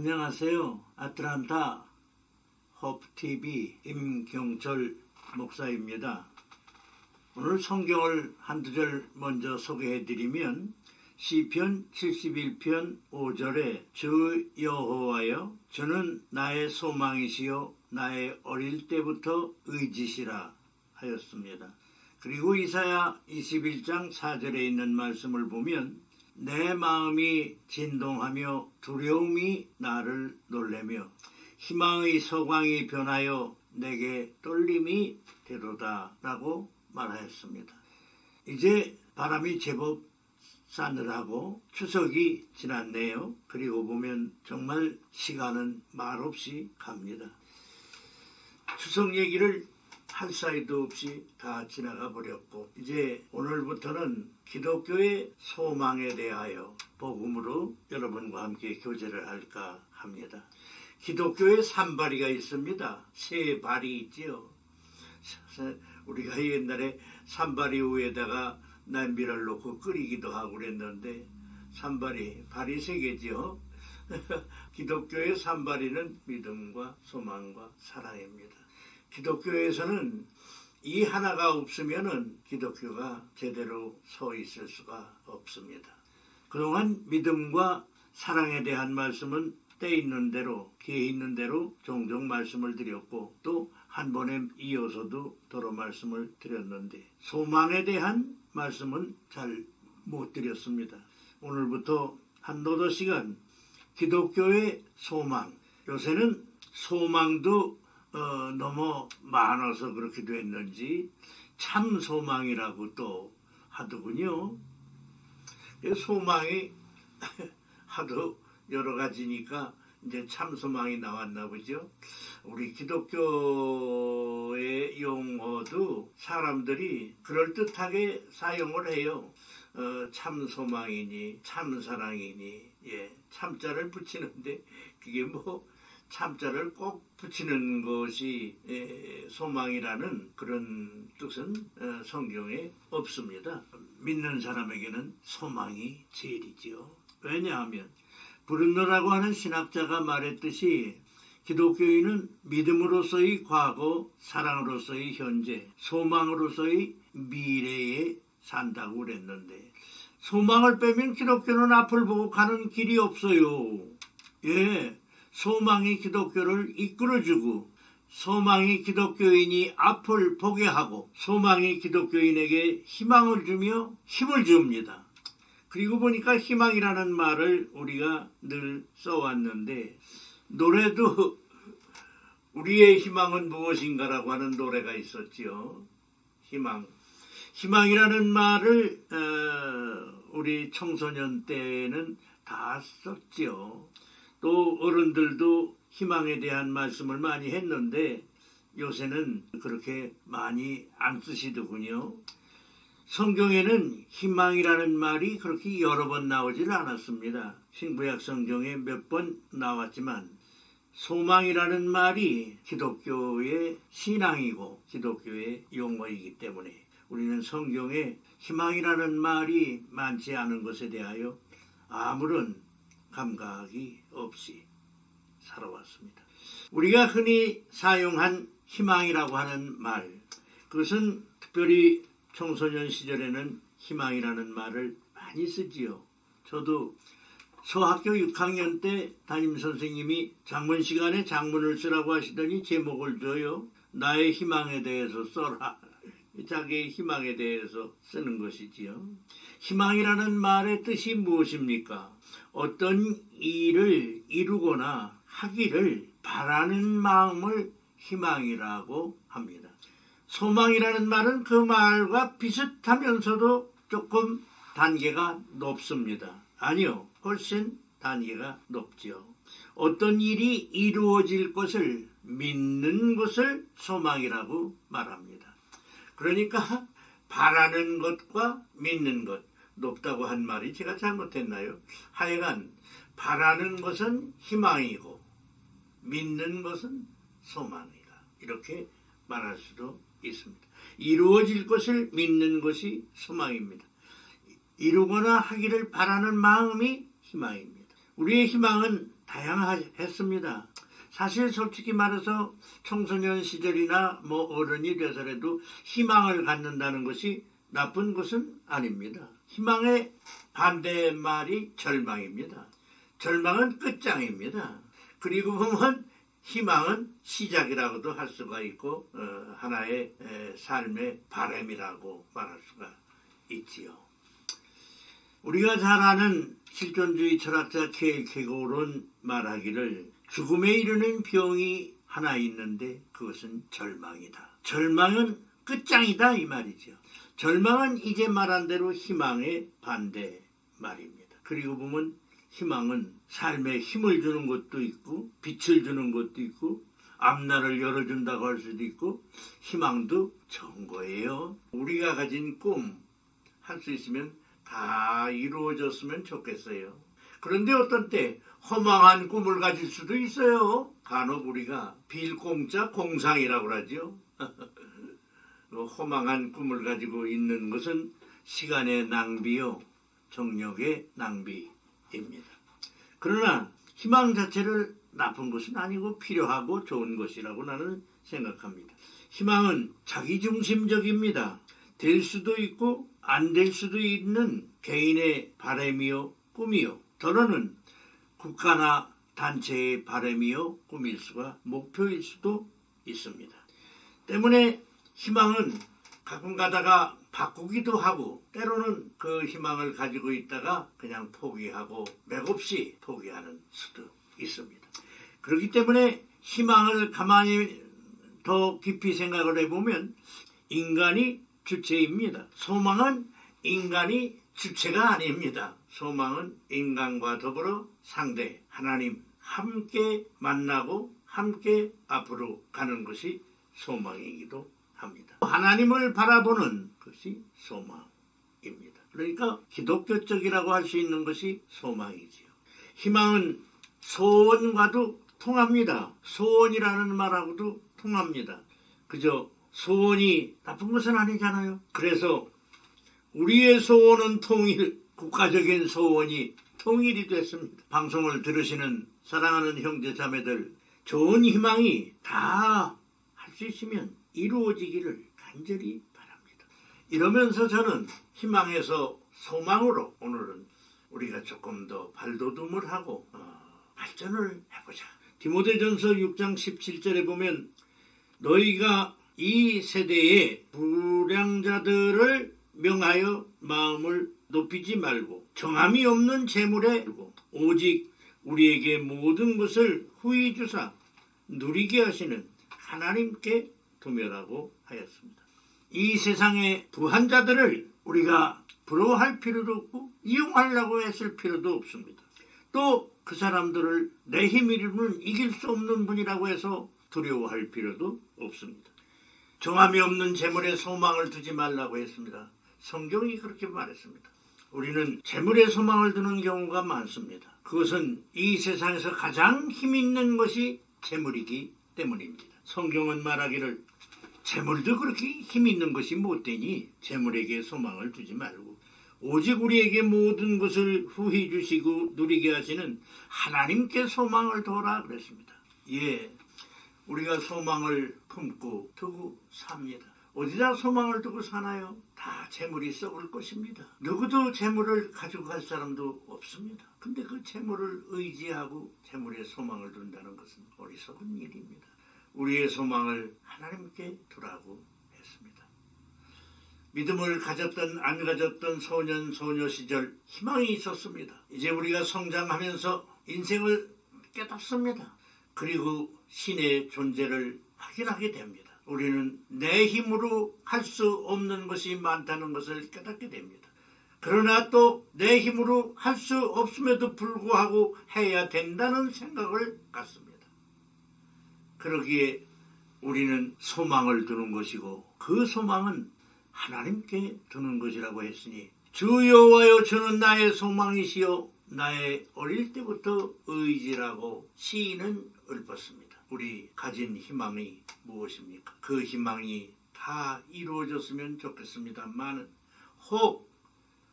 안녕하세요. 아틀란타 호프TV 임경철 목사입니다. 오늘 성경을 한두 절 먼저 소개해드리면 시편 71편 5절에 주 여호와여 저는 나의 소망이시요 나의 어릴 때부터 의지시라 하였습니다. 그리고 이사야 21장 4절에 있는 말씀을 보면 내 마음이 진동하며 두려움이 나를 놀래며 희망의 소광이 변하여 내게 떨림이 되도다 라고 말하였습니다. 이제 바람이 제법 싸늘하고 추석이 지났네요. 그리고 보면 정말 시간은 말없이 갑니다. 추석 얘기를 할 사이도 없이 다 지나가 버렸고 이제 오늘부터는 기독교의 소망에 대하여 복음으로 여러분과 함께 교제를 할까 합니다. 기독교의 산발이가 있습니다. 세 발이 있지요. 우리가 옛날에 산발이 위에다가 냄비를 놓고 끓이기도 하고 그랬는데 발이 세 개지요. 기독교의 산발이는 믿음과 소망과 사랑입니다. 기독교에서는 이 하나가 없으면은 기독교가 제대로 서 있을 수가 없습니다. 그동안 믿음과 사랑에 대한 말씀은 때 있는 대로, 기회 있는 대로 종종 말씀을 드렸고 또 한 번에 이어서도 더러 말씀을 드렸는데 소망에 대한 말씀은 잘 못 드렸습니다. 오늘부터 한 너도 시간 기독교의 소망. 요새는 소망도 너무 많아서 그렇게 됐는지 참 소망이라고 또 하더군요. 소망이 하도 여러 가지니까 이제 참 소망이 나왔나 보죠. 우리 기독교의 용어도 사람들이 그럴듯하게 사용을 해요. 참 소망이니 참 사랑이니 참자를 붙이는데 그게 뭐 참자를 꼭 붙이는 것이 소망이라는 그런 뜻은 성경에 없습니다. 믿는 사람에게는 소망이 제일이지요. 왜냐하면 브룬너라고 하는 신학자가 말했듯이 기독교인은 믿음으로서의 과거, 사랑으로서의 현재, 소망으로서의 미래에 산다고 그랬는데 소망을 빼면 기독교는 앞을 보고 가는 길이 없어요. 소망이 기독교를 이끌어주고 소망이 기독교인이 앞을 보게 하고 소망이 기독교인에게 희망을 주며 힘을 줍니다. 그리고 보니까 희망이라는 말을 우리가 늘 써왔는데 노래도 우리의 희망은 무엇인가라고 하는 노래가 있었지요. 희망이라는 말을 우리 청소년 때는 다 썼지요. 또 어른들도 희망에 대한 말씀을 많이 했는데 요새는 그렇게 많이 안 쓰시더군요. 성경에는 희망이라는 말이 그렇게 여러 번 나오질 않았습니다. 신구약 성경에 몇 번 나왔지만 소망이라는 말이 기독교의 신앙이고 기독교의 용어이기 때문에 우리는 성경에 희망이라는 말이 많지 않은 것에 대하여 아무런 감각이 없이 살아왔습니다. 우리가 흔히 사용한 희망이라고 하는 말, 그것은 특별히 청소년 시절에는 희망이라는 말을 많이 쓰지요. 저도 소학교 6학년 때 담임선생님이 장문 시간에 장문을 쓰라고 하시더니 제목을 줘요. 나의 희망에 대해서 써라. 자기의 희망에 대해서 쓰는 것이지요. 희망이라는 말의 뜻이 무엇입니까? 어떤 일을 이루거나 하기를 바라는 마음을 희망이라고 합니다. 소망이라는 말은 그 말과 비슷하면서도 조금 단계가 높습니다. 아니요, 훨씬 단계가 높죠. 어떤 일이 이루어질 것을 믿는 것을 소망이라고 말합니다. 그러니까 바라는 것과 믿는 것, 높다고 한 말이 제가 잘못했나요? 하여간 바라는 것은 희망이고 믿는 것은 소망이다. 이렇게 말할 수도 있습니다. 이루어질 것을 믿는 것이 소망입니다. 이루거나 하기를 바라는 마음이 희망입니다. 우리의 희망은 다양했습니다. 사실 솔직히 말해서 청소년 시절이나 어른이 돼서라도 희망을 갖는다는 것이 나쁜 것은 아닙니다. 희망의 반대말이 절망입니다. 절망은 끝장입니다. 그리고 보면 희망은 시작이라고도 할 수가 있고 하나의 삶의 바람이라고 말할 수가 있지요. 우리가 잘 아는 실존주의 철학자 케이케고르는 말하기를 죽음에 이르는 병이 하나 있는데 그것은 절망이다. 절망은 끝장이다 이 말이죠. 절망은 이제 말한 대로 희망의 반대 말입니다. 그리고 보면 희망은 삶에 힘을 주는 것도 있고 빛을 주는 것도 있고 앞날을 열어준다고 할 수도 있고 희망도 좋은 거예요. 우리가 가진 꿈 할 수 있으면 다 이루어졌으면 좋겠어요. 그런데 어떤 때 허망한 꿈을 가질 수도 있어요. 간혹 우리가 빌공짜 공상이라고 하죠. 허망한 꿈을 가지고 있는 것은 시간의 낭비요, 정력의 낭비입니다. 그러나 희망 자체를 나쁜 것은 아니고 필요하고 좋은 것이라고 나는 생각합니다. 희망은 자기중심적입니다. 될 수도 있고 안 될 수도 있는 개인의 바람이요 꿈이요, 더러는 국가나 단체의 바람이요 꿈일 수가 목표일 수도 있습니다. 때문에 희망은 가끔 가다가 바꾸기도 하고 때로는 그 희망을 가지고 있다가 그냥 포기하고 맥없이 포기하는 수도 있습니다. 그렇기 때문에 희망을 가만히 더 깊이 생각을 해보면 인간이 주체입니다. 소망은 인간이 주체가 아닙니다. 소망은 인간과 더불어 상대 하나님 함께 만나고 함께 앞으로 가는 것이 소망이기도 합니다. 하나님을 바라보는 것이 소망입니다. 그러니까 기독교적이라고 할 수 있는 것이 소망이지요. 희망은 소원과도 통합니다. 소원이라는 말하고도 통합니다. 그저 소원이 나쁜 것은 아니잖아요. 그래서 우리의 소원은 통일, 국가적인 소원이 통일이 됐습니다. 방송을 들으시는 사랑하는 형제 자매들, 좋은 희망이 다 할 수 있으면 이루어지기를 간절히 바랍니다. 이러면서 저는 희망에서 소망으로 오늘은 우리가 조금 더 발돋움을 하고 발전을 해보자. 디모데전서 6장 17절에 보면 너희가 이 세대의 불량자들을 명하여 마음을 높이지 말고 정함이 없는 재물에 오직 우리에게 모든 것을 후히 주사 누리게 하시는 하나님께 도멸하고 하였습니다. 이 세상의 부한 자들을 우리가 부러워할 필요도 없고 이용하려고 했을 필요도 없습니다. 또 그 사람들을 내 힘으로는 이길 수 없는 분이라고 해서 두려워할 필요도 없습니다. 정함이 없는 재물에 소망을 두지 말라고 했습니다. 성경이 그렇게 말했습니다. 우리는 재물에 소망을 두는 경우가 많습니다. 그것은 이 세상에서 가장 힘 있는 것이 재물이기 때문입니다. 성경은 말하기를 재물도 그렇게 힘 있는 것이 못되니 재물에게 소망을 두지 말고 오직 우리에게 모든 것을 후히 주시고 누리게 하시는 하나님께 소망을 둬라 그랬습니다. 예, 우리가 소망을 품고 두고 삽니다. 어디다 소망을 두고 사나요? 다 재물이 썩을 것입니다. 누구도 재물을 가지고 갈 사람도 없습니다. 근데 그 재물을 의지하고 재물에 소망을 둔다는 것은 어리석은 일입니다. 우리의 소망을 하나님께 두라고 했습니다. 믿음을 가졌던 안 가졌던 소년 소녀 시절 희망이 있었습니다. 이제 우리가 성장하면서 인생을 깨닫습니다. 그리고 신의 존재를 확인하게 됩니다. 우리는 내 힘으로 할 수 없는 것이 많다는 것을 깨닫게 됩니다. 그러나 또 내 힘으로 할 수 없음에도 불구하고 해야 된다는 생각을 갖습니다. 그러기에 우리는 소망을 두는 것이고 그 소망은 하나님께 두는 것이라고 했으니 주 여호와여 주는 나의 소망이시요 나의 어릴 때부터 의지라고 시인은 읊었습니다. 우리 가진 희망이 무엇입니까? 그 희망이 다 이루어졌으면 좋겠습니다만 혹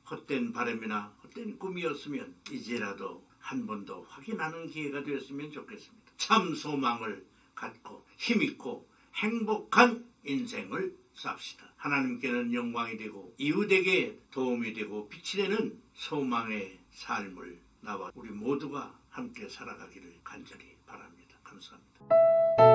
헛된 바람이나 헛된 꿈이었으면 이제라도 한 번 더 확인하는 기회가 되었으면 좋겠습니다. 참 소망을 갖고 힘있고 행복한 인생을 삽시다. 하나님께는 영광이 되고 이웃에게 도움이 되고 빛이 되는 소망의 삶을 나와 우리 모두가 함께 살아가기를 간절히 바랍니다. 감사합니다.